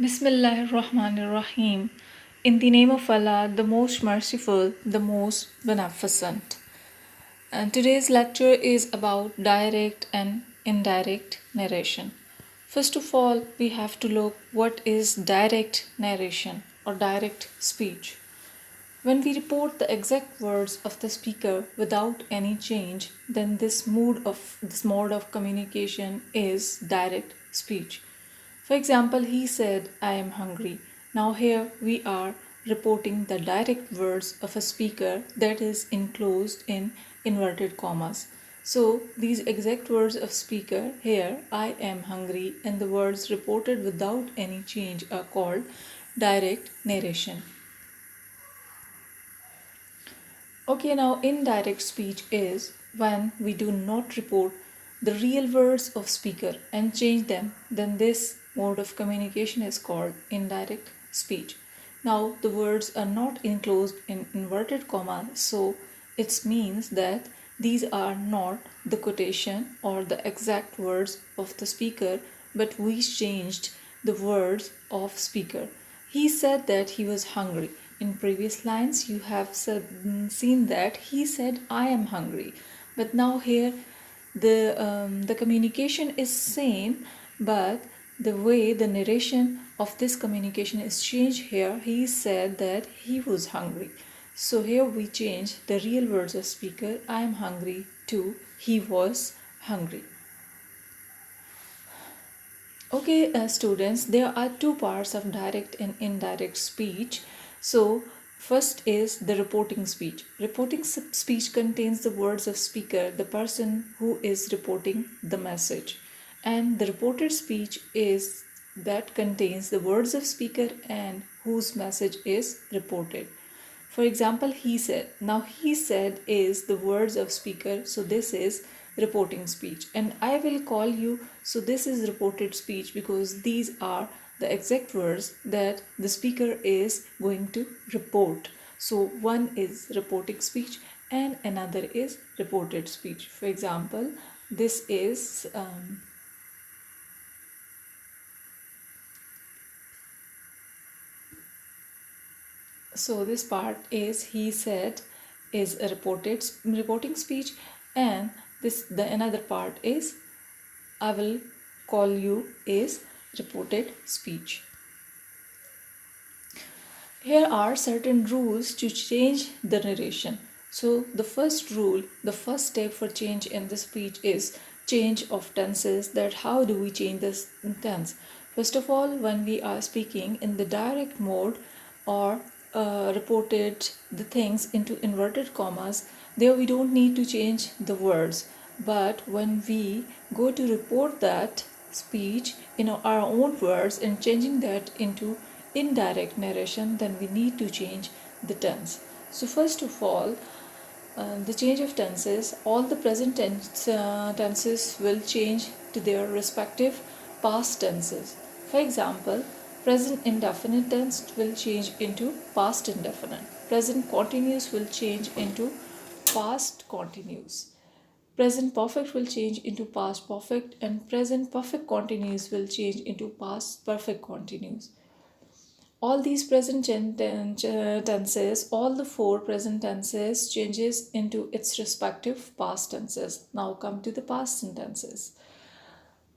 Bismillahirrahmanirrahim. In the name of Allah, the most merciful, the most beneficent. And today's lecture is about direct and indirect narration. First of all, we have to look what is direct narration or direct speech. When we report the exact words of the speaker without any change, then this mode of communication is direct speech. For example, he said, I am hungry. Now, here we are reporting the direct words of a speaker that is enclosed in inverted commas. So, these exact words of speaker here, I am hungry, and the words reported without any change are called direct narration. Okay, now indirect speech is when we do not report the real words of speaker and change them, then this mode of communication is called indirect speech. Now the words are not enclosed in inverted comma, so it means that these are not the quotation or the exact words of the speaker, but we changed the words of speaker. He said that he was hungry. In previous lines, you have seen that he said, I am hungry. But now here, the communication is same, but the way the narration of this communication is changed here, he said that he was hungry. So here we change the real words of speaker, I am hungry, to he was hungry. Okay, students, there are two parts of direct and indirect speech. So, first is the reporting speech. Reporting speech contains the words of speaker, the person who is reporting the message. And the reported speech is that contains the words of speaker and whose message is reported. For example, he said. Now, he said is the words of speaker, so this is reporting speech. And I will call you, so this is reported speech because these are the exact words that the speaker is going to report. So, one is reporting speech and another is reported speech. For example, this is so this part is he said is a reporting speech, and this the another part is I will call you is reported speech. Here are certain rules to change the narration. So the first rule, the first step for change in the speech is change of tenses. That how do we change this tense? First of all, when we are speaking in the direct mode or reported the things into inverted commas, there we don't need to change the words. But when we go to report that speech in our own words and changing that into indirect narration, then we need to change the tense. So first of all, the change of tenses, all the present tenses will change to their respective past tenses. For example, present indefinite tense will change into past indefinite. Present continuous will change into past continuous. Present perfect will change into past perfect, and present perfect continuous will change into past perfect continuous. All these present tenses, all the four present tenses changes into its respective past tenses. Now come to the past tenses.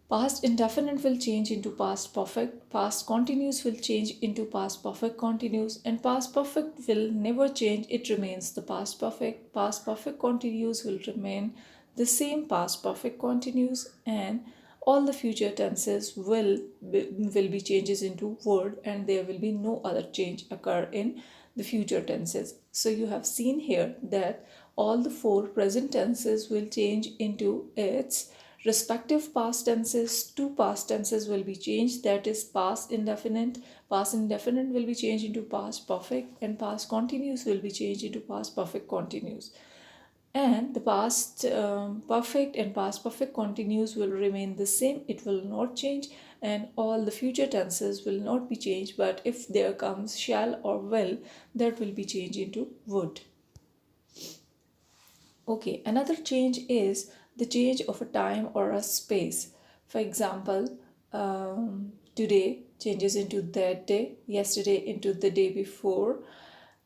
Past indefinite will change into past perfect, past continuous will change into past perfect continuous, and past perfect will never change, it remains the past perfect. Past perfect continuous will remain the same past perfect continuous, and all the future tenses will be changes into word, and there will be no other change occur in the future tenses. So you have seen here that all the four present tenses will change into its respective past tenses. Two past tenses will be changed, that is past indefinite. Past indefinite will be changed into past perfect, and past continuous will be changed into past perfect continuous. And the past perfect and past perfect continuous will remain the same, it will not change, and all the future tenses will not be changed, but if there comes shall or will, that will be changed into would. Okay, another change is the change of a time or a space. For example, today changes into that day, yesterday into the day before,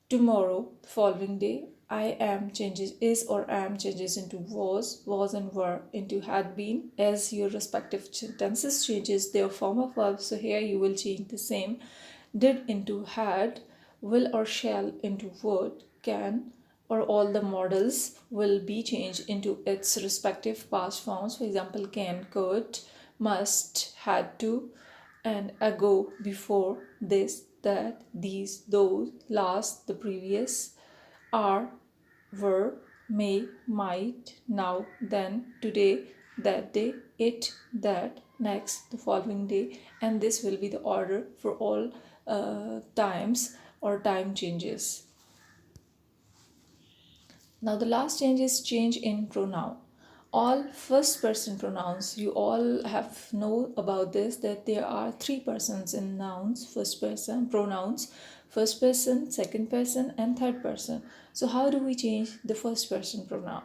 tomorrow, the following day. I am changes is or am changes into was and were into had been. As your respective tenses changes their form of verb, so here you will change the same. Did into had, will or shall into would, can, or all the models will be changed into its respective past forms. For example, can, could, must, had to, and ago, before, this, that, these, those, last, the previous, are, were, may, might, now, then, today, that day, it, that, next, the following day, and this will be the order for all times or time changes. Now the last change is change in pronoun. All first person pronouns, you all have know about this, that there are three persons in nouns, first person pronouns, first person, second person, and third person. So how do we change the first person pronoun?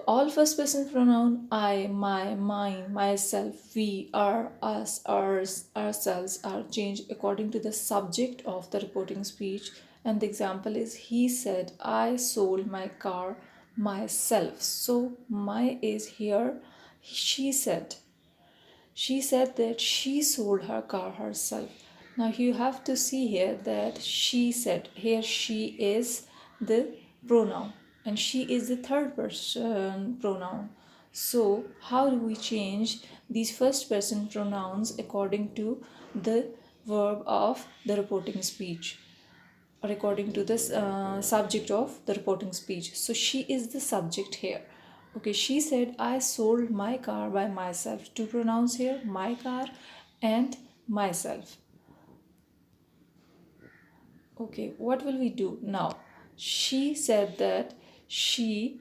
All first person pronoun, I, my, mine, myself, we, our, us, ours, ourselves, are changed according to the subject of the reporting speech. And the example is, he said, I sold my car myself. So my is here, she said. She said that she sold her car herself. Now you have to see here that she said, here she is the pronoun and she is the third person pronoun. So how do we change these first person pronouns according to the verb of the reporting speech, or according to this subject of the reporting speech? So she is the subject here. Okay, she said, I sold my car by myself. Two pronouns here, my car and myself. Okay, what will we do now? She said that she,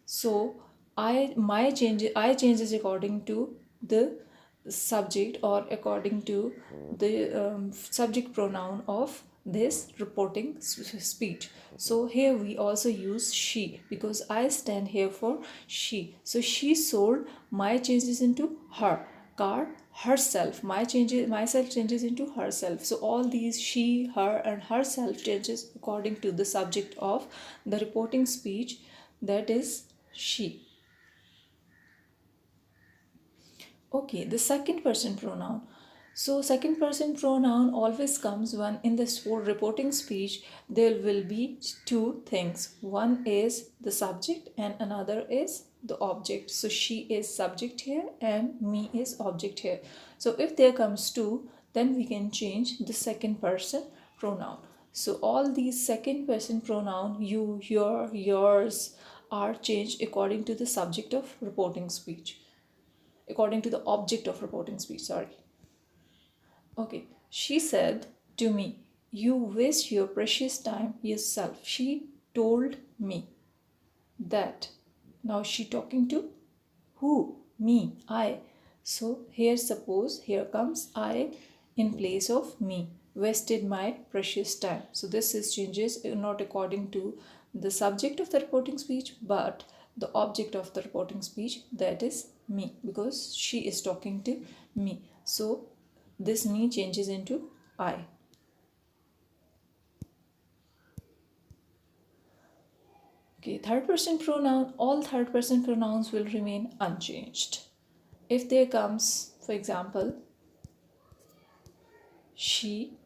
so I changes according to the subject or according to the subject pronoun of this reporting speech. So here we also use she because I stand here for she. So she sold, my changes into her, car, herself, myself changes into herself. So all these she, her, and herself changes according to the subject of the reporting speech, that is she. Okay, the second person pronoun. So second person pronoun always comes when in this reporting speech there will be two things. One is the subject and another is the object. So she is subject here and me is object here. So if there comes two, then we can change the second person pronoun. So all these second person pronoun, you, your, yours, are changed according to the subject of reporting speech, according to the object of reporting speech, sorry. Okay, she said to me, you waste your precious time yourself. She told me that. Now she talking to who? Me, I. So here suppose here comes I in place of me. Wasted my precious time. So this is changes not according to the subject of the reporting speech but the object of the reporting speech, that is me, because she is talking to me. So this me changes into I. Okay, third person pronoun, all third person pronouns will remain unchanged. If there comes, for example, she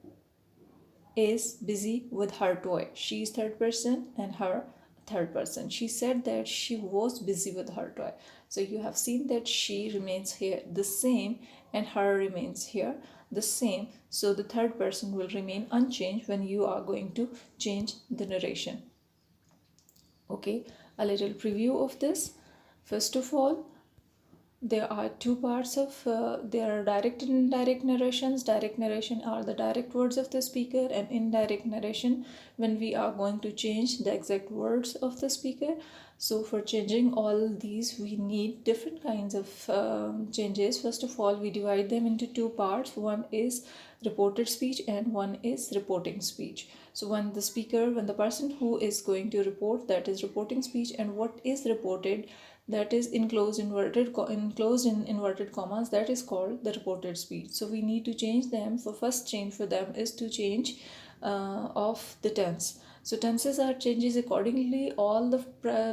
is busy with her toy. She is third person and her third person. She said that she was busy with her toy. So you have seen that she remains here the same and her remains here the same. So the third person will remain unchanged when you are going to change the narration. Okay, a little preview of this. First of all, there are two parts of there are direct and indirect narrations. Direct narration are the direct words of the speaker, and indirect narration when we are going to change the exact words of the speaker. So for changing all these we need different kinds of changes. First of all, we divide them into two parts. One is reported speech and one is reporting speech. So when the person who is going to report, that is reporting speech, and what is reported, that is enclosed in inverted commas, that is called the reported speech. So we need to change them. For first change for them is to change of the tense. So tenses are changes accordingly. All the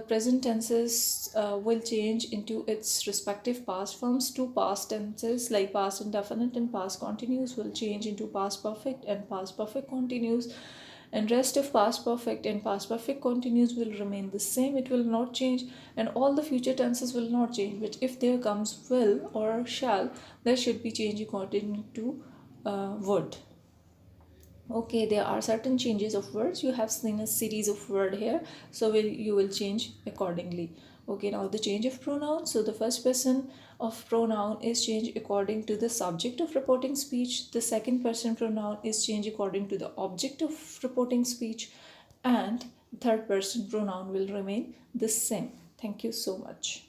present tenses will change into its respective past forms. Two past tenses like past indefinite and past continuous will change into past perfect and past perfect continuous, and rest of past perfect and past perfect continuous will remain the same. It will not change, and all the future tenses will not change, but if there comes will or shall, that should be changed according to would. Okay, there are certain changes of words. You have seen a series of word here, so you will change accordingly. Okay, now the change of pronoun. So the first person of pronoun is changed according to the subject of reporting speech. The second person pronoun is changed according to the object of reporting speech, and third person pronoun will remain the same. Thank you so much.